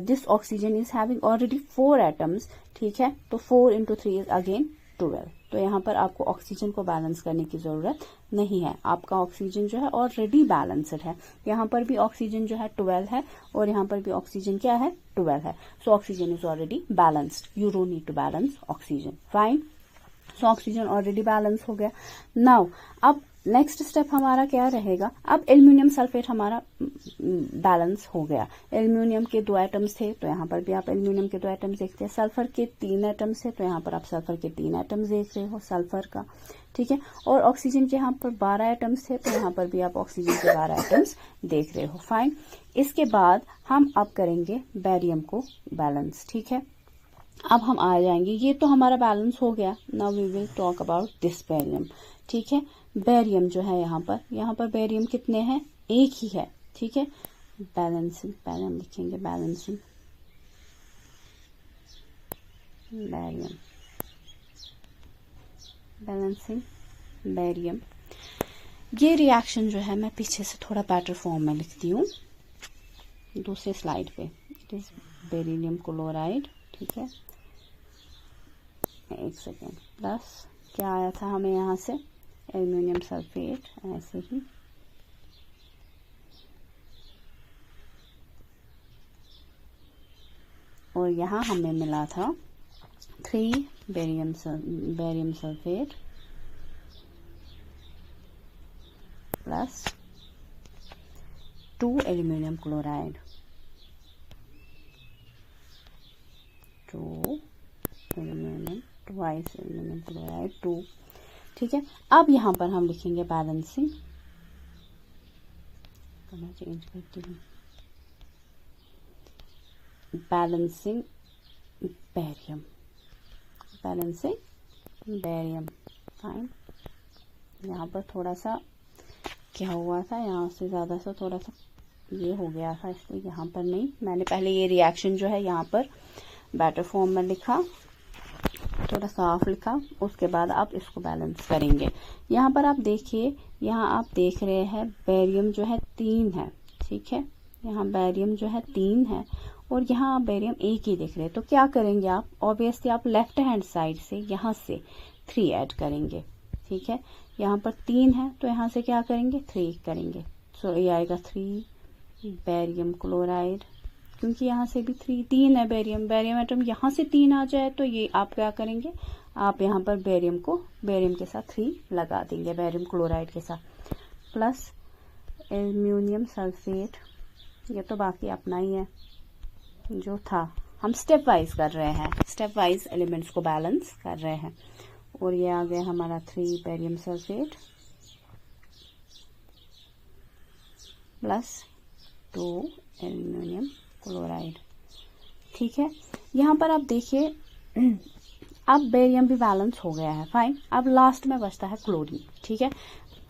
this oxygen is having already 4 atoms, ठीक है। तो 4 × 3 = again 12। तो यहाँ पर आपको ऑक्सीजन को बैलेंस करने की जरूरत नहीं है, आपका ऑक्सीजन जो है ऑलरेडी बैलेंस्ड है। यहाँ पर भी ऑक्सीजन जो है 12 है और यहाँ पर भी ऑक्सीजन क्या है, 12 है। So oxygen is already balanced, you don't need to balance oxygen. Fine, so oxygen already balance हो गया। नाउ अब नेक्स्ट स्टेप हमारा क्या रहेगा, अब एल्यूमिनियम सल्फेट हमारा बैलेंस हो गया। एल्यूमिनियम के 2 एटम्स थे तो यहाँ पर भी आप एल्यूमिनियम के 2 एटम्स देखते हैं। सल्फर के 3 एटम्स थे तो यहाँ पर आप सल्फर के 3 एटम्स देख रहे हो सल्फर का, ठीक है। और ऑक्सीजन के यहाँ पर 12 एटम्स थे तो यहाँ पर भी आप ऑक्सीजन के 12 एटम्स देख रहे हो। फाइन। इसके बाद हम अब करेंगे बेरियम को बैलेंस, ठीक है। अब हम आ जाएंगे, ये तो हमारा बैलेंस हो गया। Now we will talk about this barium, ठीक है। बेरियम जो है यहाँ पर बेरियम कितने हैं, एक ही है, ठीक है। बैलेंसिंग, पहले हम लिखेंगे बैलेंसिंग बेरियम, बैलेंसिंग बेरियम। ये रिएक्शन जो है मैं पीछे से थोड़ा बेटर फॉर्म में लिखती हूँ दूसरे स्लाइड पे। इट इज बेरिलियम क्लोराइड, ठीक है। एक सेकेंड, प्लस क्या आया था हमें यहाँ से, एल्यूमिनियम सल्फेट, ऐसे ही और यहाँ हमें मिला था 3 barium sulphate plus 2 aluminium chloride, 2 aluminium twice aluminium chloride 2, ठीक है। अब यहाँ पर हम लिखेंगे बैलेंसिंग, चेंज करती हूँ, balancing barium, balancing barium. Fine. यहाँ पर थोड़ा सा क्या हुआ था, यहाँ से ज़्यादा सा थोड़ा सा ये हो गया था, इसलिए यहाँ पर नहीं, मैंने पहले ये रिएक्शन जो है यहाँ पर बैटर फॉर्म में लिखा, थोड़ा साफ लिखा, उसके बाद आप इसको बैलेंस करेंगे। यहाँ पर आप देखिए, यहाँ आप देख रहे हैं बेरियम जो है 3 है, ठीक है। यहाँ बेरियम जो है 3 है और यहाँ आप बेरियम 1 ही देख रहे हैं। तो क्या करेंगे आप, ऑब्वियसली आप लेफ्ट हैंड साइड से यहाँ से 3 ऐड करेंगे, ठीक है। यहाँ पर 3 है तो यहाँ से क्या करेंगे, 3 करेंगे। सो ये आएगा 3 बेरियम क्लोराइड, क्योंकि यहाँ से भी 3 है बेरियम एटम, यहाँ से 3 आ जाए तो ये आप क्या करेंगे, आप यहाँ पर बेरियम के साथ 3 लगा देंगे, बेरियम क्लोराइड के साथ, प्लस एल्यूमिनियम सल्फेट। ये तो बाकी अपना ही है जो था, हम स्टेप वाइज कर रहे हैं, स्टेप वाइज एलिमेंट्स को बैलेंस कर रहे हैं। और ये आ गया हमारा 3 barium sulphate plus 2 aluminium chloride, ठीक है। यहाँ पर आप देखिए, अब बेरियम भी बैलेंस हो गया है। फाइन। अब लास्ट में बचता है क्लोरीन, ठीक है।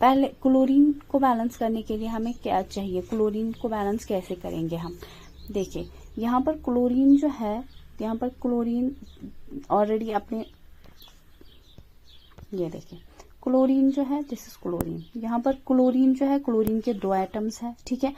पहले क्लोरीन को बैलेंस करने के लिए हमें क्या चाहिए, क्लोरीन को बैलेंस कैसे करेंगे हम, देखिए यहाँ पर क्लोरीन जो है, यहाँ पर क्लोरीन ऑलरेडी अपने, ये देखिए क्लोरीन जो है, दिस इज क्लोरीन, यहाँ पर क्लोरीन जो है, क्लोरीन के 2 एटम्स है, ठीक है।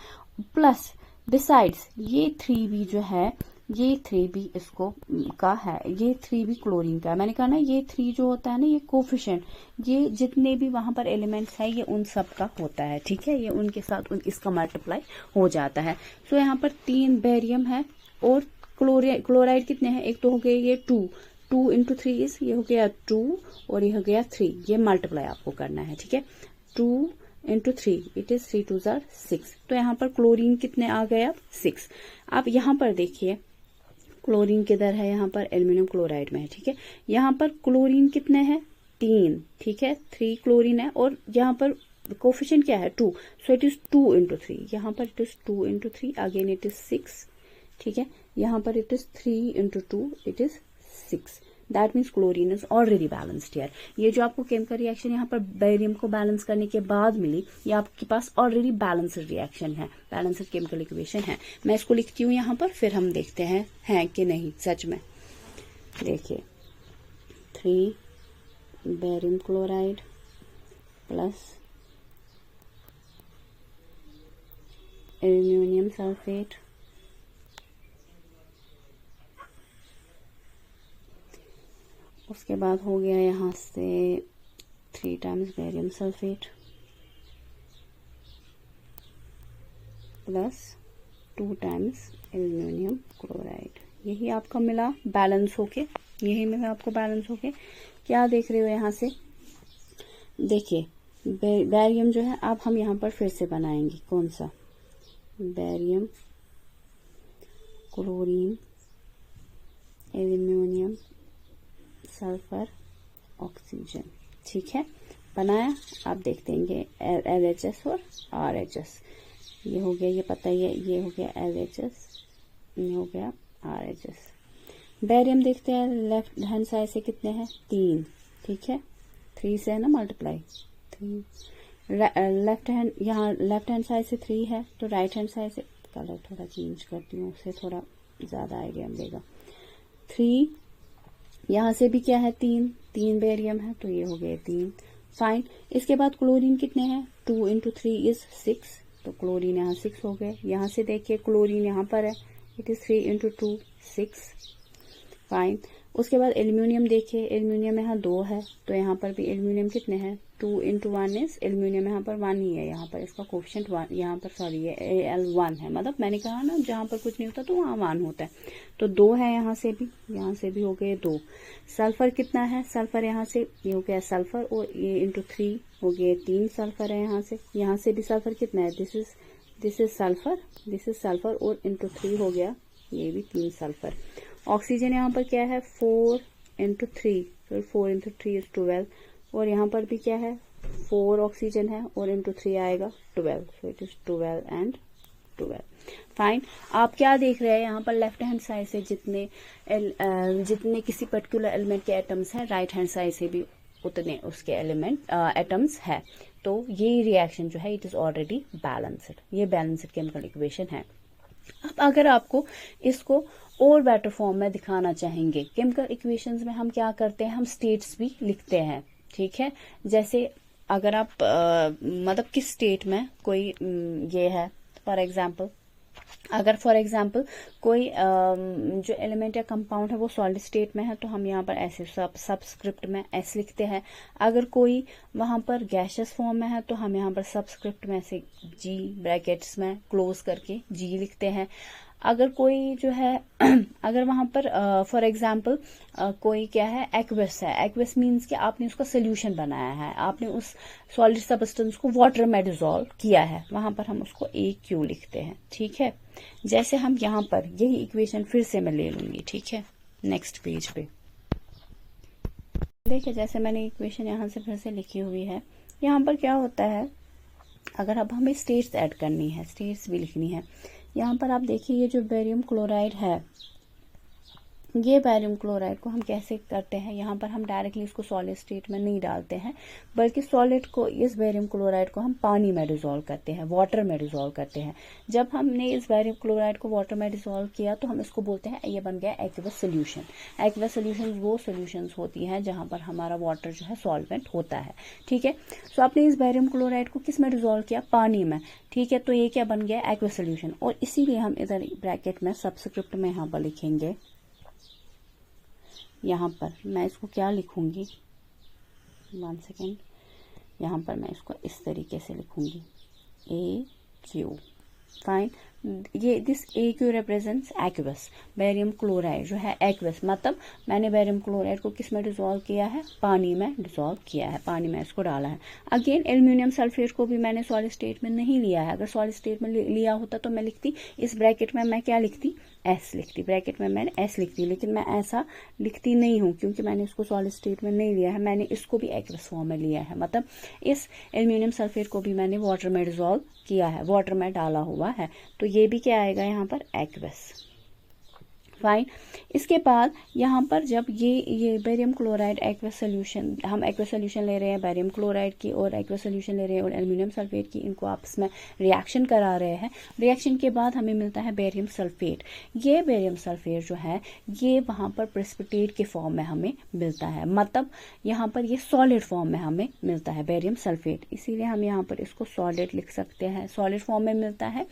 प्लस बिसाइड्स ये 3 भी जो है, ये 3 भी इसको का है, ये 3 भी क्लोरीन का है। मैंने कहा ना, ये 3 जो होता है ना, ये कोफिशिएंट, ये जितने भी वहां पर एलिमेंट्स है, ये उन सब का होता है, ठीक है। ये उनके साथ इसका मल्टीप्लाई हो जाता है। सो यहाँ पर 3 बेरियम है और क्लोराइड कितने हैं, एक तो हो गए ये 2 into 3 इज, ये हो गया 2 और ये हो गया 3, ये मल्टीप्लाई आपको करना है, ठीक है। 2 into 3, इट इज 3 2 6। तो यहाँ पर क्लोरीन कितने आ गए, अब 6। आप यहाँ पर देखिए क्लोरीन किधर है, यहाँ पर एल्यूमिनियम क्लोराइड में है, ठीक है। यहाँ पर क्लोरीन कितने हैं, 3, ठीक है, 3 क्लोरीन है और यहाँ पर कोफिशिएंट क्या है, 2, सो इट इज 2 into 3, यहाँ पर it is 2 into 3, again it is 6, ठीक है। यहाँ पर it is 3 into 2, it is 6। That means chlorine is already balanced here. ये जो आपको केमिकल रिएक्शन यहाँ पर बेरियम को बैलेंस करने के बाद मिली, ये आपके पास ऑलरेडी बैलेंस्ड रिएक्शन है, बैलेंस्ड केमिकल इक्वेशन है। मैं इसको लिखती हूँ यहाँ पर, फिर हम देखते हैं कि नहीं सच में। देखिए 3 barium chloride plus aluminium sulphate उसके बाद हो गया यहाँ से 3 times barium sulphate plus 2 times aluminium chloride. यही आपका मिला बैलेंस होके, यही मिला आपको बैलेंस होके। क्या देख रहे हो यहाँ से, देखिए बैरियम जो है अब हम यहाँ पर फिर से बनाएंगे, कौन सा, barium, chlorine, aluminium, sulphur, oxygen. ठीक है, बनाया। आप देखते हैं LHS और RHS, ये हो गया, ये पता ही है, ये हो गया LHS, ये हो गया RHS। बैरियम देखते हैं लेफ्ट हैंड साइड से कितने हैं, 3। ठीक है, 3 से है ना मल्टीप्लाई, 3। लेफ्ट हैंड, यहाँ लेफ्ट हैंड साइड से 3 है, तो राइट हैंड साइड से, कलर थोड़ा चेंज करती हूँ, उससे थोड़ा ज्यादा आइडिया मिलेगा। 3 यहाँ से भी क्या है, 3 बैरियम है, तो ये हो गए 3। फाइन। इसके बाद क्लोरीन कितने हैं, 2 × 3 इज 6, तो क्लोरीन यहाँ 6 हो गए। यहाँ से देखिए क्लोरीन यहाँ पर है, इट इज 3 × 2 6। फाइन। उसके बाद एल्यूमिनियम देखिए, एल्यूमिनियम यहाँ 2 है, तो यहाँ पर भी एल्यूमिनियम कितने हैं, 2 × 1 इज, एल्यूमिनियम यहाँ पर 1 ही है, यहाँ पर इसका कोफिशिएंट 1, यहाँ पर सॉरी ये Al1 है, मतलब मैंने कहा ना जहाँ पर कुछ नहीं होता तो वहाँ 1 होता है, तो 2 है, यहाँ से भी हो गए 2। सल्फर कितना है, सल्फर यहाँ से ये हो गया सल्फर, और ये × 3 हो गए 3 सल्फर है, यहाँ से भी सल्फर कितना है, दिस इज सल्फर, और × 3 हो गया, ये भी 3 सल्फर। ऑक्सीजन यहाँ पर क्या है, 4 × 3, तो 4 × 3 इज 12, और यहाँ पर भी क्या है, 4 ऑक्सीजन है, और × 3 आएगा 12, so it is 12 and 12। Fine. आप क्या देख रहे हैं यहाँ पर, लेफ्ट हैंड साइड से जितने किसी पर्टिकुलर एलिमेंट के एटम्स हैं, राइट हैंड साइड से भी उतने उसके एटम्स है, तो ये रिएक्शन जो है इट इज ऑलरेडी बैलेंस्ड, ये बैलेंस्ड केमिकल इक्वेशन है। अब अगर आपको इसको और बेटर फॉर्म में दिखाना चाहेंगे, केमिकल इक्वेशंस में हम क्या करते हैं, हम स्टेट्स भी लिखते हैं। ठीक है, जैसे अगर आप मतलब किस स्टेट में कोई ये है, फॉर एग्जांपल कोई जो एलिमेंट या कंपाउंड है वो सॉलिड स्टेट में है, तो हम यहाँ पर ऐसे सबस्क्रिप्ट में S लिखते हैं। अगर कोई वहां पर गैसियस फॉर्म में है तो हम यहाँ पर सबस्क्रिप्ट में ऐसे G ब्रैकेट्स में क्लोज करके G लिखते हैं। अगर कोई जो है अगर वहां पर फॉर एग्जांपल कोई क्या है, एक्वस है, एक्वस मीन्स कि आपने उसका सोल्यूशन बनाया है, आपने उस सॉलिड सब्सटेंस को वाटर में डिसॉल्व किया है, वहां पर हम उसको AQ लिखते हैं। ठीक है, जैसे हम यहाँ पर यही इक्वेशन फिर से मैं ले लूंगी। ठीक है, नेक्स्ट पेज पे देखिए, जैसे मैंने इक्वेशन यहाँ से फिर से लिखी हुई है, यहाँ पर क्या होता है, अगर अब हमें स्टेट्स ऐड करनी है, स्टेट्स भी लिखनी है, यहाँ पर आप देखिए ये जो बैरियम क्लोराइड है, ये बैरियम क्लोराइड को हम कैसे करते हैं, यहाँ पर हम डायरेक्टली इसको सॉलिड स्टेट में नहीं डालते हैं, बल्कि सॉलिड को, इस बैरियम क्लोराइड को हम पानी में डिसॉल्व करते हैं, वाटर में डिसॉल्व करते हैं। जब हमने इस बैरियम क्लोराइड को वाटर में डिसॉल्व किया तो हम इसको बोलते हैं, ये बन गया एक्वस सोल्यूशन। एक्वस सोल्यूशन वो सोल्यूशंस होती हैं जहां पर हमारा वाटर जो है सॉल्वेंट होता है। ठीक है, तो आपने इस बैरियम क्लोराइड को किस में डिसॉल्व किया, पानी में। ठीक है, तो ये क्या बन गया, एक्वस सोल्यूशन, और इसीलिए हम इधर ब्रैकेट में सबस्क्रिप्ट में यहाँ पर लिखेंगे, यहाँ पर मैं इसको क्या लिखूंगी, 1 सेकेंड, यहाँ पर मैं इसको इस तरीके से लिखूंगी, AQ। फाइन, ये this AQ represents aqueous, barium chloride जो है एक्वस, मतलब मैंने बैरियम क्लोराइड को किस में डिसॉल्व किया है, पानी में डिसॉल्व किया है, पानी में इसको डाला है। अगेन एल्यूमिनियम सल्फेट को भी मैंने सॉलिड स्टेट में नहीं लिया है, अगर सॉलिड स्टेट में लिया होता तो मैं लिखती, इस ब्रैकेट में मैं क्या लिखती, S लिखती, ब्रैकेट में मैंने S लिखती, लेकिन मैं ऐसा लिखती नहीं हूँ क्योंकि मैंने इसको सॉलिड स्टेट में नहीं लिया है, मैंने इसको भी एक्वस फॉर्म में लिया है, मतलब इस एल्यूमिनियम सल्फेट को भी मैंने वाटर में डिसॉल्व किया है, वाटर में डाला हुआ है, तो ये भी क्या आएगा यहाँ पर, एक्वस। फाइन। इसके बाद यहाँ पर जब ये बैरियम क्लोराइड एक्वस सोल्यूशन, हम एक्वस सोल्यूशन ले रहे हैं बैरियम क्लोराइड की और एक्वस सोल्यूशन ले रहे हैं और एल्यूमिनियम सल्फेट की, इनको आपस में रिएक्शन करा रहे हैं। रिएक्शन के बाद हमें मिलता है बैरियम सल्फेट। ये बैरियम सल्फेट जो है ये वहाँ पर प्रेसिपिटेट के फॉर्म में हमें मिलता है, मतलब यहाँ पर ये सॉलिड फॉर्म में हमें मिलता है बैरियम सल्फेट, इसीलिए हम यहाँ पर इसको सॉलिड लिख सकते हैं, सॉलिड फॉर्म में मिलता है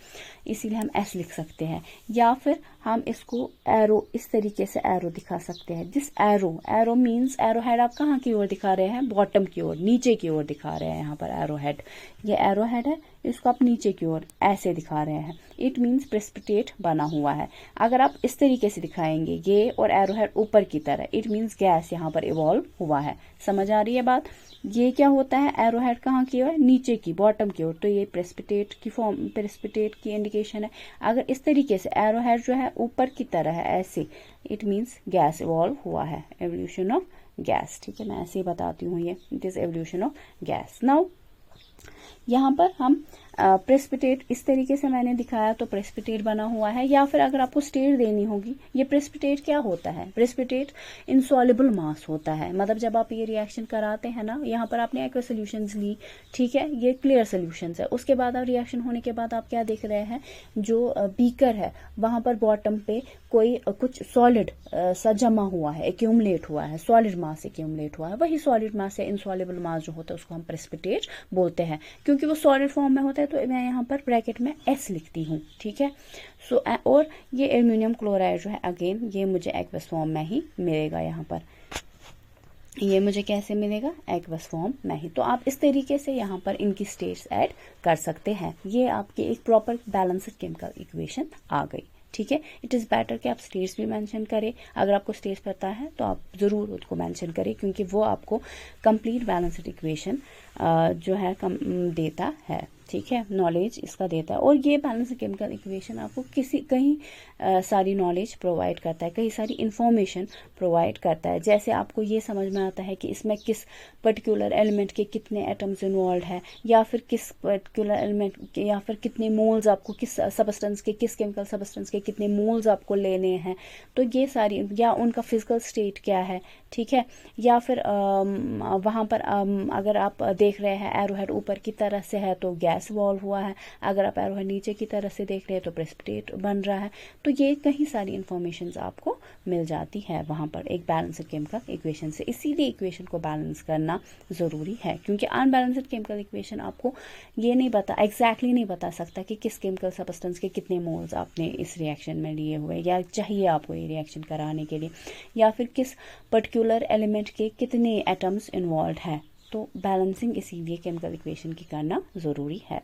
इसीलिए हम S लिख सकते हैं, या फिर हम इसको एरो, इस तरीके से एरो दिखा सकते हैं। This arrow means, arrow head आप कहाँ की ओर दिखा रहे हैं, बॉटम की ओर, नीचे की ओर दिखा रहे हैं, यहाँ पर एरो हेड, ये एरो हेड है, इसको आप नीचे की ओर ऐसे दिखा रहे हैं, इट मीन्स प्रेसिपिटेट बना हुआ है। अगर आप इस तरीके से दिखाएंगे ये और एरो हेड ऊपर की तरह, इट मीन्स गैस यहाँ पर इवॉल्व हुआ है। समझ आ रही है बात? ये क्या होता है, एरो हेड कहाँ की ओर, नीचे की, बॉटम की ओर, तो ये प्रेसिपिटेट की फॉर्म, प्रेसिपिटेट की इंडिकेशन है। अगर इस तरीके से एरो हेड जो है ऊपर की तरह है ऐसे, इट मीन्स गैस इवॉल्व हुआ है, एवोल्यूशन ऑफ गैस। ठीक है, मैं ऐसे ही बताती हूँ, ये it is evolution of gas. Now यहाँ पर हम प्रेसिपिटेट इस तरीके से मैंने दिखाया तो प्रेसिपिटेट बना हुआ है। या फिर अगर आपको स्टेट देनी होगी, ये प्रेसिपिटेट क्या होता है, प्रेसिपिटेट इनसॉल्युबल मास होता है। मतलब जब आप ये रिएक्शन कराते हैं ना, यहाँ पर आपने एक्वा सोल्यूशंस ली, ठीक है, ये क्लियर सोल्यूशंस है, उसके बाद आप रिएक्शन होने के बाद आप क्या देख रहे हैं, जो बीकर है वहां पर बॉटम पे कोई कुछ सॉलिड सा जमा हुआ है, एक्यूमुलेट हुआ है, सॉलिड मास एक्यूमुलेट हुआ है। वही सॉलिड मास या इनसॉल्युबल मास जो होता है उसको हम प्रेसिपिटेट बोलते हैं। क्योंकि वो सॉलिड फॉर्म में होता है तो मैं यहाँ पर ब्रैकेट में S लिखती हूँ, ठीक है। सो और ये एल्यूमिनियम क्लोराइड जो है, अगेन ये मुझे एक्वस फॉर्म में ही मिलेगा। यहाँ पर ये मुझे कैसे मिलेगा, एक्वस फॉर्म में ही। तो आप इस तरीके से यहाँ पर इनकी स्टेट्स ऐड कर सकते हैं। ये आपकी एक प्रॉपर बैलेंस्ड केमिकल इक्वेशन आ गई। ठीक है, इट इज़ बेटर कि आप स्टेट्स भी मेंशन करें। अगर आपको स्टेट्स पता है तो आप ज़रूर उसको मेंशन करें, क्योंकि वो आपको कंप्लीट बैलेंस्ड इक्वेशन जो है देता है। ठीक है, नॉलेज इसका देता है। और ये बैलेंस्ड केमिकल इक्वेशन आपको कहीं सारी नॉलेज प्रोवाइड करता है, कई सारी इंफॉर्मेशन प्रोवाइड करता है। जैसे आपको ये समझ में आता है कि इसमें किस पर्टिकुलर एलिमेंट के कितने एटम्स इन्वॉल्व है, या फिर किस पर्टिकुलर एलिमेंट के, या फिर कितने मोल्स आपको किस सब्सटेंस के, किस केमिकल सब्सटेंस के कितने मोल्स आपको लेने हैं। तो ये सारी, या उनका फिजिकल स्टेट क्या है, ठीक है। या फिर वहाँ पर अगर आप देख रहे हैं एरोहेड ऊपर की तरह से है तो गैस वॉल्व हुआ है, अगर आप एरोहेड नीचे की तरह से देख रहे हैं तो प्रेसिपिटेट बन रहा है। तो ये कहीं सारी इंफॉर्मेशन आपको मिल जाती है वहाँ पर एक बैलेंस्ड केमिकल इक्वेशन से। इसीलिए इक्वेशन को बैलेंस करना ज़रूरी है, क्योंकि अनबैलेंस्ड केमिकल इक्वेशन आपको ये नहीं एग्जैक्टली नहीं बता सकता कि किस केमिकल सब्सटेंस के कितने मोल्स आपने इस रिएक्शन में लिए हुए या चाहिए आपको ये रिएक्शन कराने के लिए, या फिर किस पर्टिकुलर एलिमेंट के कितने एटम्स इन्वॉल्व है। तो बैलेंसिंग इसीलिए केमिकल इक्वेशन की करना ज़रूरी है।